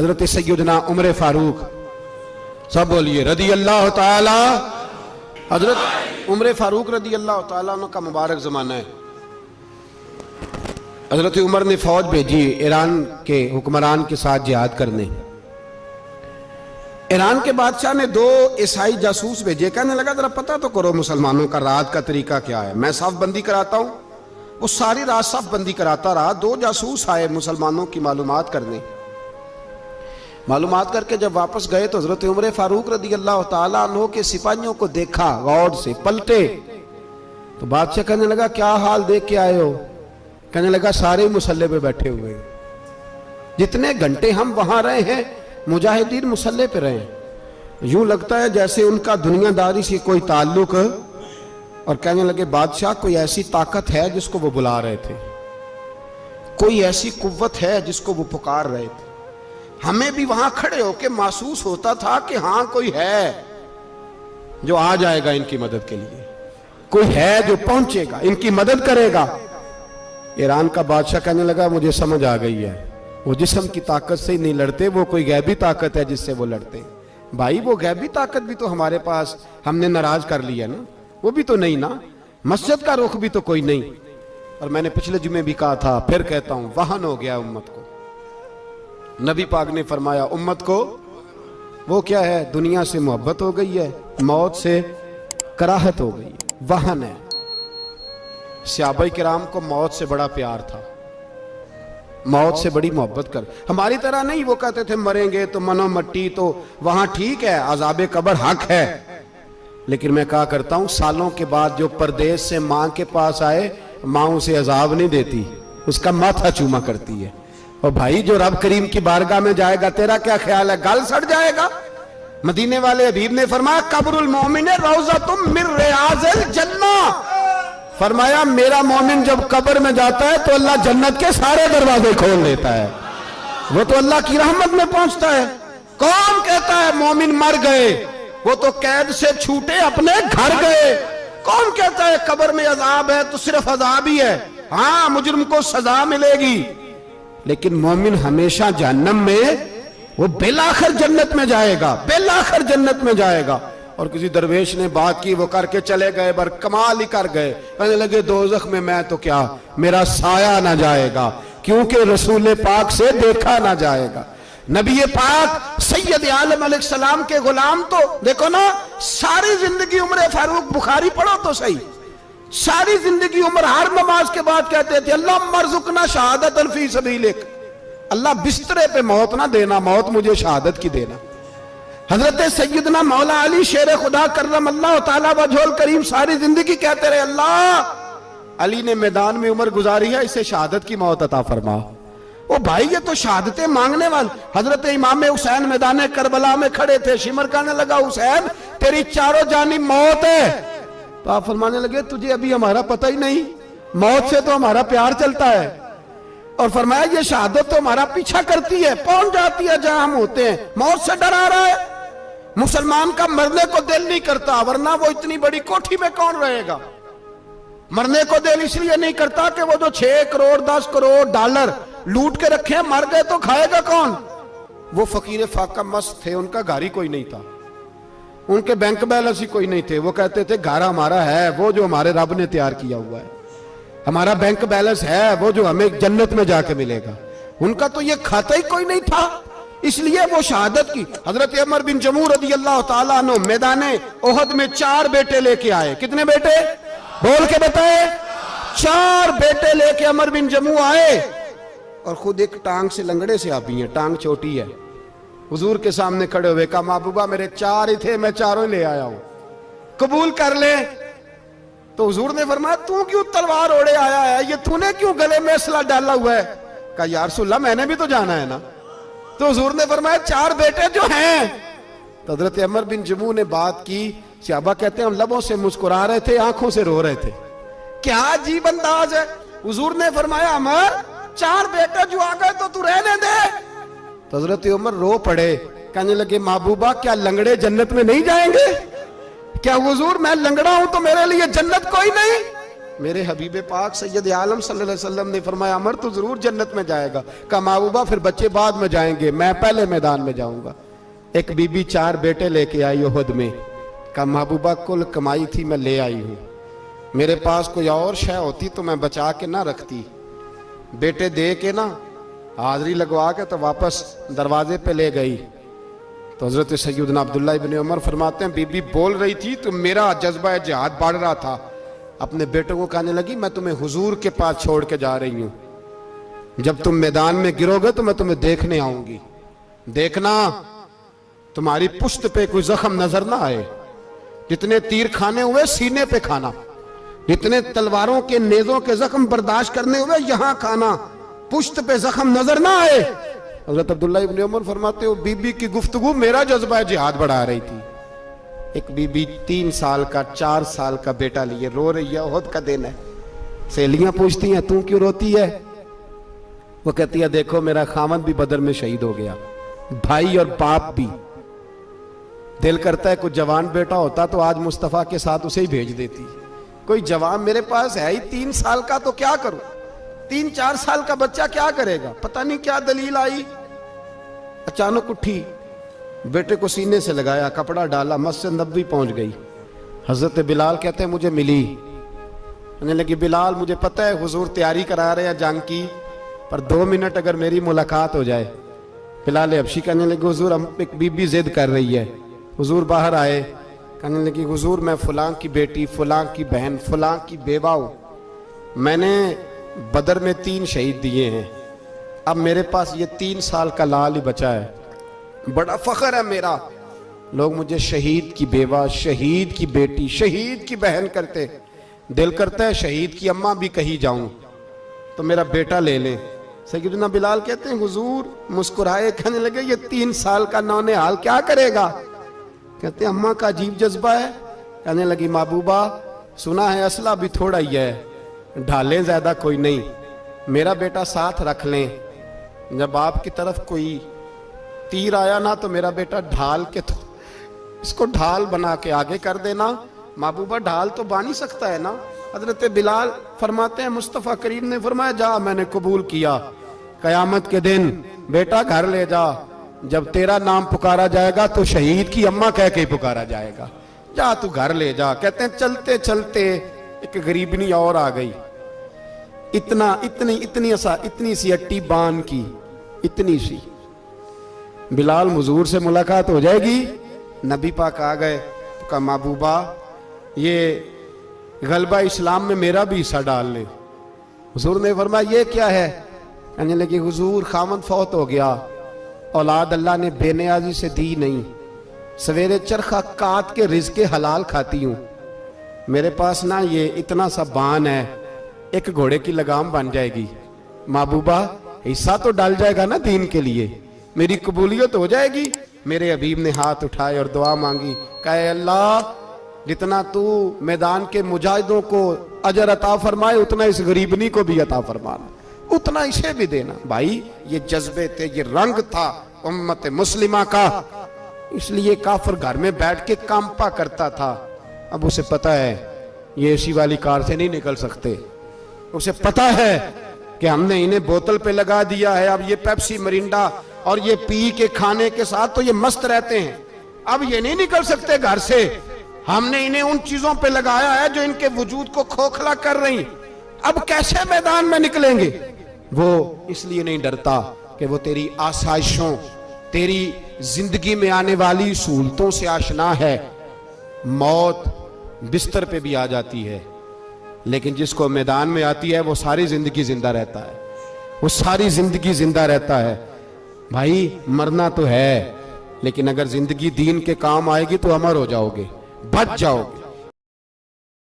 हजरत सैयदना उमर फारूक, सब बोलिए रदी अल्लाह ताला। हजरत उमर फारूक रदी अल्लाह ताला अन्हु का मुबारक ज़माना है। हजरत उमर ने फौज भेजी ईरान के हुक्मरान के साथ जिहाद करने। ईरान के बादशाह ने 2 ईसाई जासूस भेजे। कहने लगा जरा पता तो करो मुसलमानों का रात का तरीका क्या है, मैं साफ बंदी कराता हूं। वो सारी रात साफ बंदी कराता रहा। 2 जासूस आए मुसलमानों की मालूमात करने। मालूमात करके जब वापस गए तो हजरत उमर फारूक रदी अल्लाह ताला अन्हु के सिपाहियों को देखा, गौर से पलटे तो बादशाह कहने लगा क्या हाल देख के आए हो? कहने लगा सारे मुसल्ले पे बैठे हुए, जितने घंटे हम वहां रहे हैं मुजाहिदीन मुसल्ले पे रहे हैं, यूं लगता है जैसे उनका दुनियादारी से कोई ताल्लुक। और कहने लगे बादशाह कोई ऐसी ताकत है जिसको वो बुला रहे थे, कोई ऐसी कुव्वत है जिसको वो पुकार रहे थे। हमें भी वहां खड़े होके महसूस होता था कि हाँ कोई है जो आ जाएगा इनकी मदद के लिए, कोई है जो पहुंचेगा इनकी मदद करेगा। ईरान का बादशाह कहने लगा मुझे समझ आ गई है, वो जिस्म की ताकत से ही नहीं लड़ते, वो कोई गैबी ताकत है जिससे वो लड़ते। भाई वो गैबी ताकत भी तो हमारे पास हमने नाराज कर लिया ना, वो भी तो नहीं ना, मस्जिद का रुख भी तो कोई नहीं। और मैंने पिछले जुमे भी कहा था, फिर कहता हूं, वहन हो गया उम्मत को। नबी पाक ने फरमाया उम्मत को वो क्या है, दुनिया से मोहब्बत हो गई है, मौत से कराहत हो गई है, वहन है। सहाबाए किराम को मौत से बड़ा प्यार था, मौत से बड़ी मोहब्बत कर। हमारी तरह नहीं, वो कहते थे मरेंगे तो मनो मट्टी, तो वहां ठीक है, अजाबे कब्र हक है। लेकिन मैं कहा करता हूं सालों के बाद जो परदेश से मां के पास आए, मां उसे अजाब नहीं देती, उसका माथा चूमा करती है। और भाई जो रब करीम की बारगाह में जाएगा, तेरा क्या ख्याल है, गल सड़ जाएगा? मदीने वाले हबीब ने फरमाया कब्रुल मोमिन रौज़तुम मिन रियाज़िल जन्ना। फरमाया मेरा मोमिन जब कब्र में जाता है तो अल्लाह जन्नत के सारे दरवाजे खोल देता है, वो तो अल्लाह की रहमत में पहुंचता है। कौन कहता है मोमिन मर गए, वो तो कैद से छूटे अपने घर गए। कौन कहता है कब्र में अजाब है तो सिर्फ अजाब ही है, हाँ मुजरिम को सजा मिलेगी, लेकिन मोमिन हमेशा जहन्नम में, वो बेलाखिर जन्नत में जाएगा, बेलाखिर जन्नत में जाएगा। और किसी दरवेश ने बात की, वो करके चले गए, बर कमाल ही कर गए। कहने लगे दोज़ख में मैं तो क्या, मेरा साया ना जाएगा, क्योंकि रसूल पाक से देखा ना जाएगा। नबी पाक सैयद आलम अलैहिस्सलाम के गुलाम तो देखो ना, सारी जिंदगी उमर फारूक, बुखारी पढ़ो तो सही, सारी जिंदगी उम्र हर नमाज के बाद कहते थे अल्लाह मरज़ुकना शहादतन फी सबीलिक, अल्लाह बिस्तरे पे मौत ना देना, मौत मुझे शहादत की देना। हजरत सैयदना मौला अली शेर खुदा करम अल्लाह ताला वजहुल करीम सारी जिंदगी कहते रहे अल्लाह अली ने मैदान में उम्र गुजारी है, इसे शहादत की मौत अता फरमा। ओ भाई ये तो शहादतें मांगने वाले। हजरत इमाम हुसैन मैदान करबला में खड़े थे, शिमर कहने लगा हुसैन तेरी चारों जानिब मौत है, तो आप फरमाने लगे तुझे अभी हमारा पता ही नहीं, मौत से तो हमारा प्यार चलता है। और फरमाया ये शहादत तो हमारा पीछा करती है, पहुंच जाती है जहां हम होते हैं, मौत से डरा रहा है। मुसलमान का मरने को दिल नहीं करता, वरना वो इतनी बड़ी कोठी में कौन रहेगा। मरने को दिल इसलिए नहीं करता कि वो जो 6 करोड़ 10 करोड़ डॉलर लूट के रखे, मर गए तो खाएगा कौन। वो फकीर फाका मस्त थे, उनका घर ही कोई नहीं था, उनके बैंक बैलेंस ही कोई नहीं थे। वो कहते थे घर हमारा है वो जो हमारे रब ने तैयार किया हुआ है, हमारा बैंक बैलेंस है वो जो हमें जन्नत में जाके मिलेगा। उनका तो ये खाता ही कोई नहीं था, इसलिए वो शहादत की। हजरत उमर बिन जमू रदी अल्लाह ताला अन्हु मैदाने ओहद में 4 बेटे लेके आए। कितने बेटे बोल के बताए? 4 बेटे लेके उमर बिन जमू आए, और खुद एक टांग से लंगड़े से आप ही हैं, टांग छोटी है। हुजूर के सामने खड़े हुए कहा महबूबा मेरे 4 ही थे, मैं 4 ही ले आया हूं, कबूल कर ले। तो हुजूर ने फरमाया तू क्यों तलवार ओढ़े आया है, ये तूने क्यों गले में असला डाला हुआ है? कहा यार रसूलल्लाह मैंने भी तो जाना है ना। तो हुजूर ने फरमाया 4 बेटे जो हैं। तो हजरत उमर बिन जमू ने बात की, सहाबा कहते हैं हम लबों से मुस्कुरा रहे थे, आंखों से रो रहे थे, क्या अजीब अंदाज है। हुजूर ने फरमाया उमर 4 बेटे जो आ गए तो तू रहने दे। तो हजरत उमर रो पड़े, कहने लगे महबूबा क्या लंगड़े जन्नत में नहीं जाएंगे? क्या हुजूर मैं लंगड़ा हूं तो मेरे लिए जन्नत कोई नहीं? मेरे हबीब पाक सैयद आलम सल्लल्लाहु अलैहि वसल्लम ने फरमाया अमर तो जरूर जन्नत में जाएगा। कहा महबूबा फिर बच्चे बाद में जाएंगे, मैं पहले मैदान में जाऊंगा। एक बीबी 4 बेटे लेके आई उहद में। कहा महबूबा कुल कमाई थी मैं ले आई हूं, मेरे पास कोई और शय होती तो मैं बचा के ना रखती। बेटे दे के ना हाजिरी लगवा के तो वापस दरवाजे पे ले गई। तो हजरत सैयदना अब्दुल्ला इब्न उमर फरमाते हैं बीबी बोल रही थी तो मेरा जज्बा जिहाद बढ़ रहा था। अपने बेटों को कहने लगी मैं तुम्हें हुजूर के पास छोड़ के जा रही हूं, जब तुम मैदान में गिरोगे तो मैं तुम्हें देखने आऊंगी। देखना तुम्हारी पुश्त पे कोई जख्म नजर ना आए, जितने तीर खाने हुए सीने पे खाना, जितने तलवारों के नेजों के जख्म बर्दाश्त करने हुए यहां खाना, पुश्त पे जख्म नजर ना आए। हजरत अब्दुल्ला इब्न उमर फरमाते हो बीबी की गुफ्तगू मेरा जज्बा जिहाद बढ़ा रही थी। एक बीबी 3 साल का 4 साल का बेटा लिए रो रही है, उहद का दिन है। सहेलियां पूछती हैं तू क्यों रोती है? वो कहती है देखो मेरा खामद भी बदर में शहीद हो गया, भाई और बाप भी। दिल करता है कोई जवान बेटा होता तो आज मुस्तफा के साथ उसे ही भेज देती। कोई जवान मेरे पास है ही 3 साल का तो क्या करूं, 3-4 साल का बच्चा क्या करेगा? पता नहीं क्या दलील आई, अचानक उठी, बेटे को सीने से लगाया, कपड़ा डाला, मस्जिद नबवी पहुंच गई। हजरत बिलाल कहते हैं मुझे मिली, कहने लगी बिलाल मुझे पता है हुजूर तैयारी करा रहे हैं जंग की, पर 2 मिनट अगर मेरी मुलाकात हो जाए। बिलाल हबशी कहने लगे हुजूर एक बीबी जिद कर रही है। हुजूर बाहर आए, कहने लगी हुजूर मैं फलां की बेटी, फलां की बहन, फलां की बेवा हूं, मैंने बदर में 3 शहीद दिए हैं, अब मेरे पास ये 3 साल का लाल ही बचा है, बड़ा फख्र है मेरा। लोग मुझे शहीद की बेवा, शहीद की बेटी, शहीद की बहन करते। दिल करता है शहीद की अम्मा भी कही जाऊं तो मेरा बेटा ले लें। सैयदना बिलाल कहते हैं हुजूर मुस्कुराए, कहने लगे ये 3 साल का नौने हाल क्या करेगा? कहते हैं अम्मा का अजीब जज्बा है। कहने लगी महबूबा सुना है असला भी थोड़ा ही है, ढालें ज्यादा कोई नहीं, मेरा बेटा साथ रख लें, जब आपकी तरफ कोई तीर आया ना तो मेरा बेटा ढाल के तो इसको ढाल बना के आगे कर देना। महबूबा ढाल तो बांध ही सकता है ना। हजरत बिलाल फरमाते हैं मुस्तफ़ा करीम ने फरमाया जा मैंने कबूल किया, कयामत के दिन बेटा घर ले जा, जब तेरा नाम पुकारा जाएगा तो शहीद की अम्मा कह के पुकारा जाएगा, जा तू घर ले जा। कहते हैं चलते चलते एक गरीबनी और आ गई, इतनी सी अट्टी बान की, इतनी सी। बिलाल हुजूर से मुलाकात हो जाएगी। नबी पाक आ गए तो कहा महबूबा ये गलबा इस्लाम में मेरा भी हिस्सा डाल ले। हुजूर ने फरमाया ये क्या है? कहने लगे हुजूर खामद फौत हो गया, औलाद अल्लाह ने बेनियाजी से दी नहीं, सवेरे चरखा काट के रिज़्क़े हलाल खाती हूँ, मेरे पास ना ये इतना सा बान है, एक घोड़े की लगाम बन जाएगी। महबूबा हिस्सा तो डाल जाएगा ना दीन के लिए, मेरी कबूलियत हो जाएगी। मेरे हबीब ने हाथ उठाए और दुआ मांगी, कहे अल्लाह जितना तू मैदान के मुजाहिदों को अजर अता फरमाए उतना इस गरीबनी को भी अता फरमाना, उतना इसे भी देना। भाई ये जज्बे थे, ये रंग था उम्मत मुस्लिमा का, इसलिए काफिर घर में बैठ के कांपा करता था। अब उसे पता है ये एसी वाली कार से नहीं निकल सकते, उसे पता है कि हमने इन्हें बोतल पे लगा दिया है, अब ये पेप्सी मरिंडा और ये पी के खाने के साथ तो ये मस्त रहते हैं, अब ये नहीं निकल सकते घर से, हमने इन्हें उन चीजों पे लगाया है जो इनके वजूद को खोखला कर रही, अब कैसे मैदान में निकलेंगे? वो इसलिए नहीं डरता कि वो तेरी आसाइशों, तेरी जिंदगी में आने वाली सहूलतों से आशना है। मौत बिस्तर पे भी आ जाती है, लेकिन जिसको मैदान में आती है वो सारी जिंदगी जिंदा रहता है, वो सारी जिंदगी जिंदा रहता है। भाई मरना तो है, लेकिन अगर जिंदगी दीन के काम आएगी तो अमर हो जाओगे, बच जाओगे।